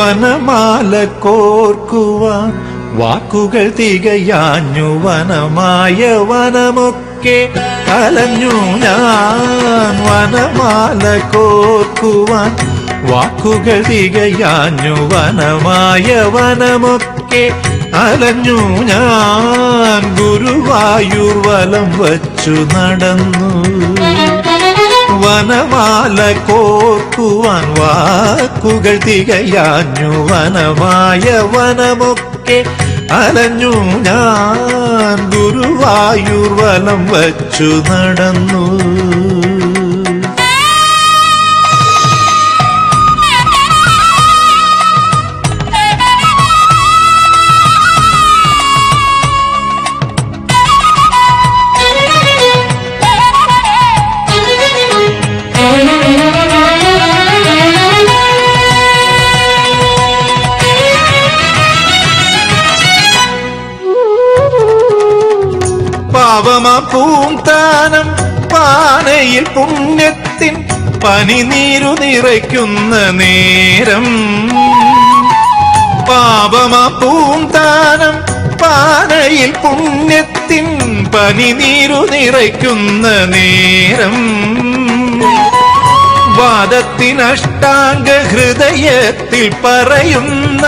വനമാല കോർക്കുവാൻ വാക്കുകൾ തികയാഞ്ഞു വനമായ വനമൊക്കെ അലഞ്ഞു ഞാൻ. വനമാല കോർക്കുവാൻ വാക്കുകൾ തികയാഞ്ഞു വനമായ വനമൊക്കെ അലഞ്ഞു ഞാൻ. ഗുരുവായൂർ വലം വച്ചു നടന്നു വനമാല കോർക്കുവാൻ വാക്കുകൾ തികയാഞ്ഞു വനമായ വനമൊക്കെ അലഞ്ഞു ഞാൻ. ഗുരുവായൂർ വലം വച്ചു നടന്നു. പാവമാ പൂന്താനം പാനയിൽ പുണ്യത്തിൻ പനിനീരു നിറയ്ക്കുന്ന നേരം. പാവമാ പൂന്താനം പാനയിൽ പുണ്യത്തിൻ പനിനീരു നിറയ്ക്കുന്ന നേരം. വാദത്തിനഷ്ടാംഗ ഹൃദയത്തിൽ പറയുന്ന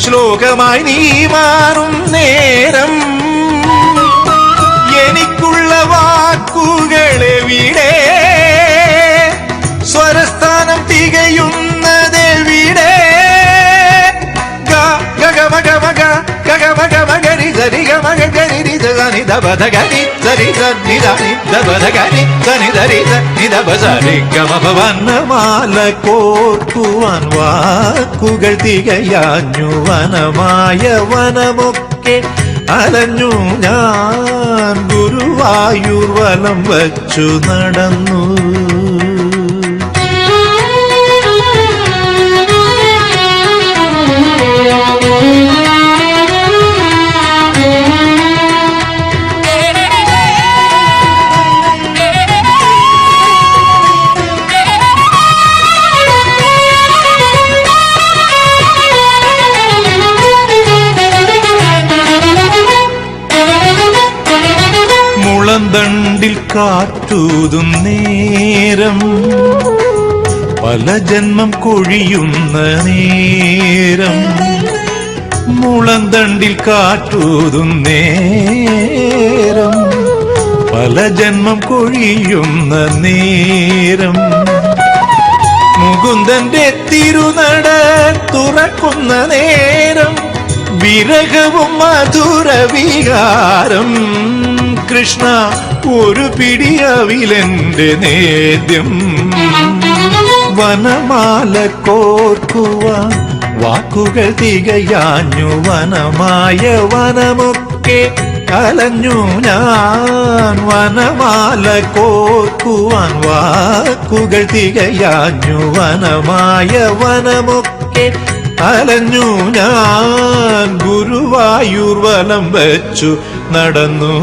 ശ്ലോകമായി നീ മാറും നേരം. എനിക്കുള്ള വാക്കുകളെവിടെ, സ്വരസ്ഥാനം തികയുന്നതെവിടെ? ഗഗമഗമഗ ഗഗമഗമഗരി സരിഗമഗരി സനി ദബദഗരി സരി സനി ദനി ദബദഗരി സനി ദരി സനി ദബസരി ഗമപ. വനമാല കോർക്കുവാൻ വാക്കുകൾ തികയാഞ്ഞു വനമായ വനമൊക്കെ അലഞ്ഞു ഞാൻ. ഗുരുവായൂർ വലം വച്ചു നടന്നു. മുളന്തണ്ടിൽ കാറ്റൂതും നേരം, പല ജന്മം കൊഴിയുന്ന നേരം. മുളന്തണ്ടിൽ കാറ്റൂതും നേരം, പല ജന്മം കൊഴിയുന്ന നേരം. മുകുന്ദന്റെ തിരുനട തുറക്കുന്ന നേരം, വിരഹവും മധുരവികാരം. കൃഷ്ണ ഒരു പിടിയവിലെന്റെ നേദ്യം. വനമാല കോർക്കുവാൻ വാക്കുകൾ തികയാഞ്ഞു വനമായ വനമൊക്കെ അലഞ്ഞു ഞാൻ. വനമാല കോർക്കുവാൻ വാക്കുകൾ തികയാഞ്ഞു വനമായ വനമൊക്കെ അലഞ്ഞു ഞാൻ. ഗുരുവായൂർ വലം വച്ചു നടന്നു.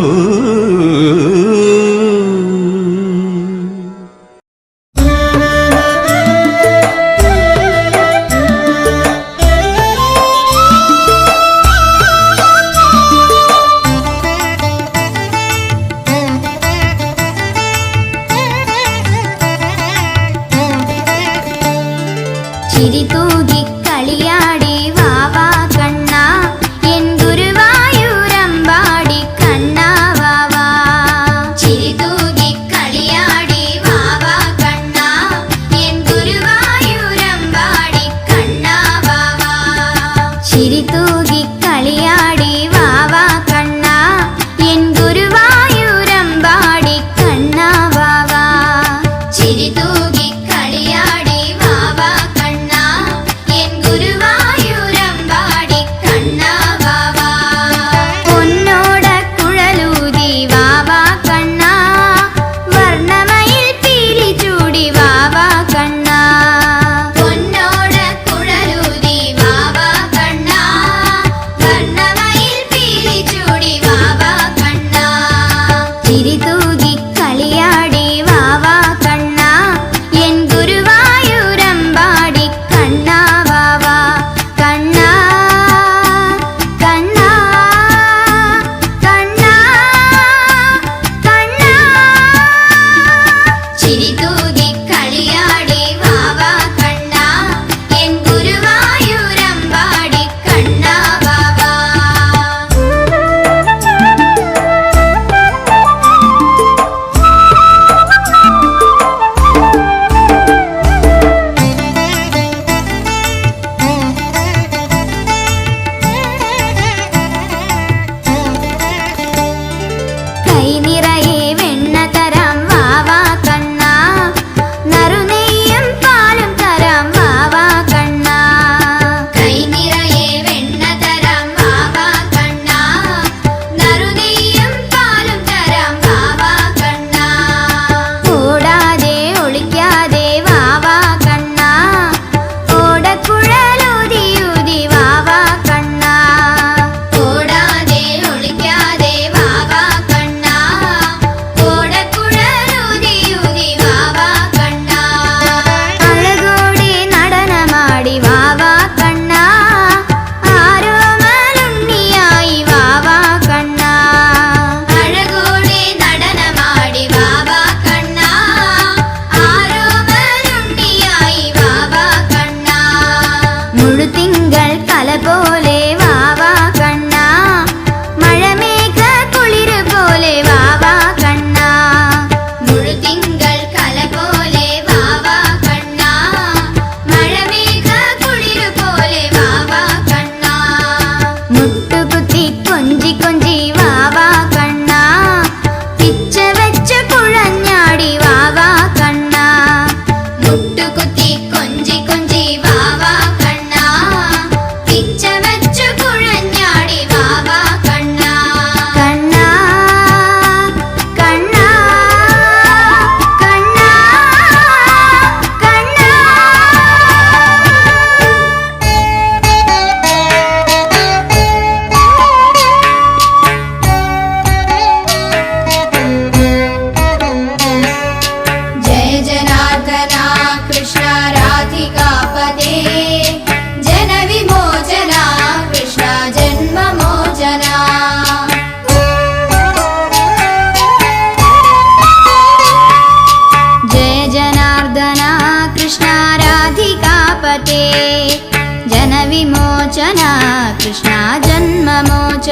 വർണ്ണമയിൽ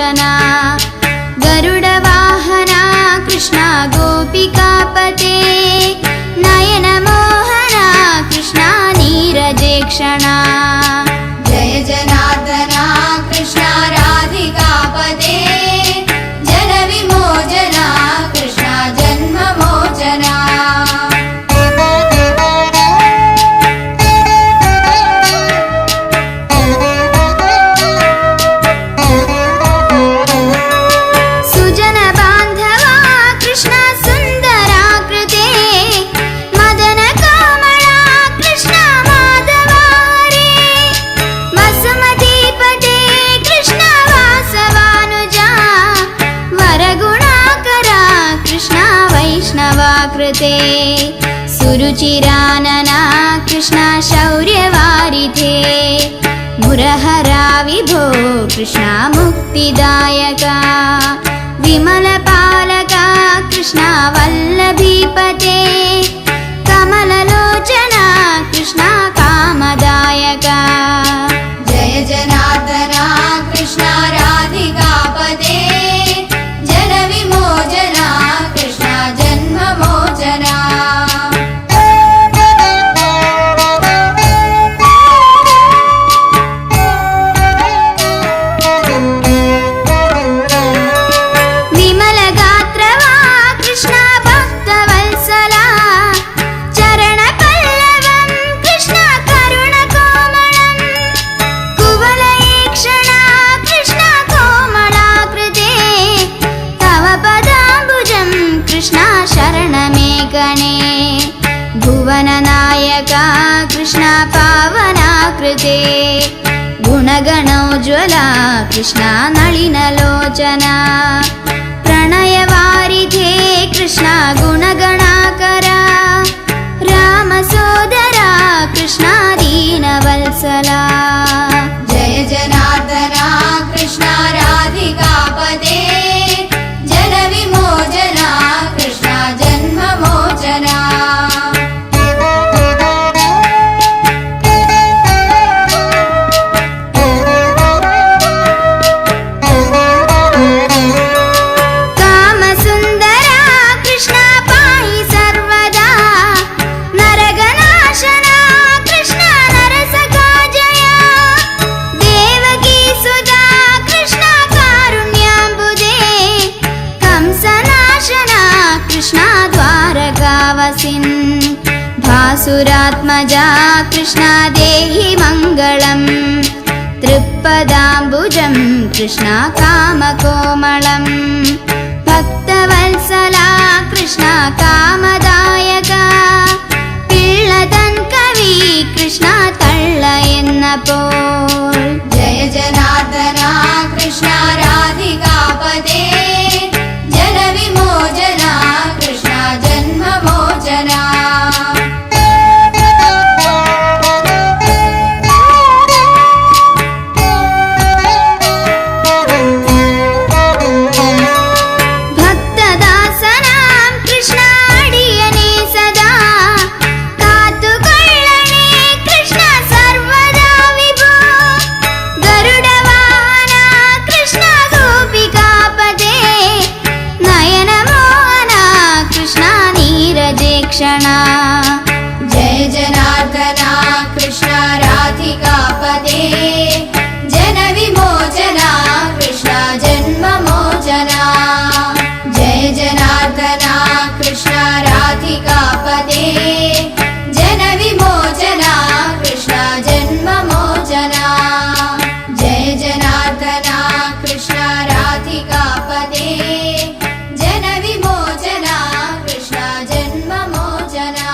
लोचना गरुडवाहना कृष्ण गोपिकापते नयन मोहना कृष्ण नीरजेक्षणा जय जनार्दना कृष्ण राधिकापते जन विमोचना कृष्ण जन्ममोचना सुजन बान्धवा कृष्ण सुन्दराकृते मदन कामळा कृष्ण माधवा हरे वसुमतीपते कृष्ण वासवानुजा वरगुणाकरा कृष्ण वैष्णवाकृते सुरुचिरानना कृष्ण शौर्यवारिधे मुरहरा विभो कृष्ण मुक्तिदायका विमलपालका कृष्ण वल्लभीपते कमललोचना कृष्ण कामदायका जय जनार्दना कृष्ण राधिकापते जन विमोचना कृष्ण जन्ममोचना विमलगात्रवा कृष्ण भक्तवत्सला चरणपल्लवं कृष्ण करुणकोमलं कुवलयेक्षणा कृष्ण कोमलाकृते तव पदाम्बुजं कृष्ण शरणमेकणे भुवननायका कृष्ण पावनाकृते गुणगणोज्ज्वला कृष्ण नलिनलोचना प्रणयवारिधे कृष्ण गुणगणाकरा रामसोदरा कृष्ण दीनवत्सला जय जनार्दना कृष्ण राधिकापते जन विमोचना कृष्ण जन्ममोचना कामसुन्दरा कृष्ण पाहि सर्वदा नरगनाशना कृष्ण नरसखाजया देवकीसुधा कृष्ण कारुण्याम्बुदे कंसनाशना कृष्ण द्वारकावसिन् भासुरात्मजा कृष्ण देहि मङ्गलम् तृप्पदाम्बुजं कृष्ण कामकोमलम् भक्तवत्सला कृष्ण कामदायका पिळ्ळतन् कवि कृष्ण तळ्ळ എന്നപ്പോൾ जय जनार्दना कृष्ण राधिकापते जन विमोचना कृष्ण जन्ममोचना ഭക്തദാസനാം കൃഷ്ണ അടിയനെ സദാ കാത്തുകൊള്ളണേ കൃഷ്ണ സർവദാ വിഭോ ഗരുഡവാഹന കൃഷ്ണ ഗോപികാപതേ നയനമോഹന കൃഷ്ണ നീരജേക്ഷണ जय जनार्दना कृष्ण राधिकापते जन विमोचना कृष्ण जन्ममोचना जय जनार्दना कृष्ण राधिकापते जन विमोचना कृष्ण जन्ममोचना जय जनार्दना कृष्ण राधिकापते जन विमोचना कृष्ण जन्ममोचना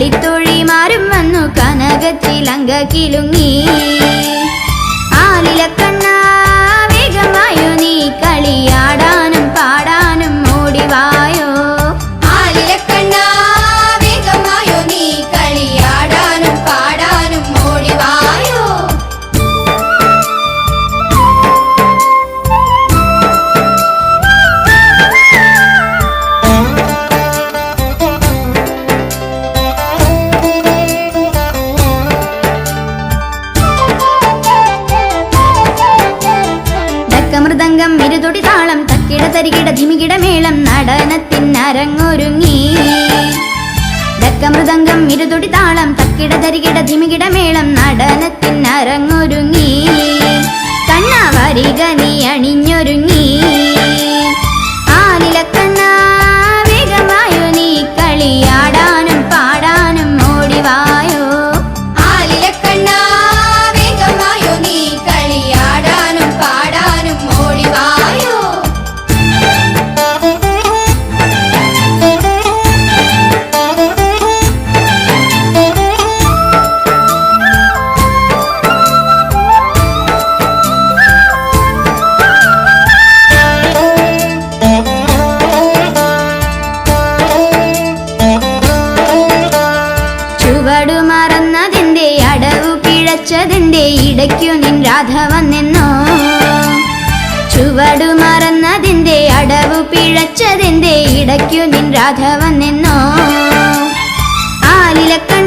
കളിത്തൊഴിമാരും വന്നു കനകച്ചിലങ്ക കിലുങ്ങി. ആലിലക്കണ്ണ വേഗമായോ നീ കളിയാടാനും പാടാനും ഓടിവായോ. ആലിലക്കണ്ണ വേഗമായോ നീ കളിയാടാനും പാടാനും ഓടിവായോ. മൃദംഗം ഇരുതൊടി താളം തക്കിട തരികിട ധിമികിട മേളം നടനത്തിനരങ്ങൊരുങ്ങി. ഡക്കമൃദംഗം ഇരുതൊടി താളം തക്കിട തരികിട ധിമികിട മേളം നടനത്തിനരങ്ങൊരുങ്ങി. കണ്ണ വരിക നീ അണിഞ്ഞൊരുങ്ങി. ആലിലക്കണ്ണ വേഗമായോ നീ കളിയാടാനും പാടാനും ഓടിവായോ. ആലിലക്കണ്ണ വേഗമായോ നീ കളിയാടാനും പാടാനും ഓടിവായോ. ചുവടു മറന്നതിന്റെ അടവു പിഴച്ചതിന്റെ ഇടയ്ക്കു നിൻ രാധ വന്നെന്നോ. ചുവടു മറന്നതിന്റെ അടവു പിഴച്ചതിന്റെ ഇടയ്ക്കു നിൻ രാധ വന്നെന്നോ. ആലിലക്കണ്ണ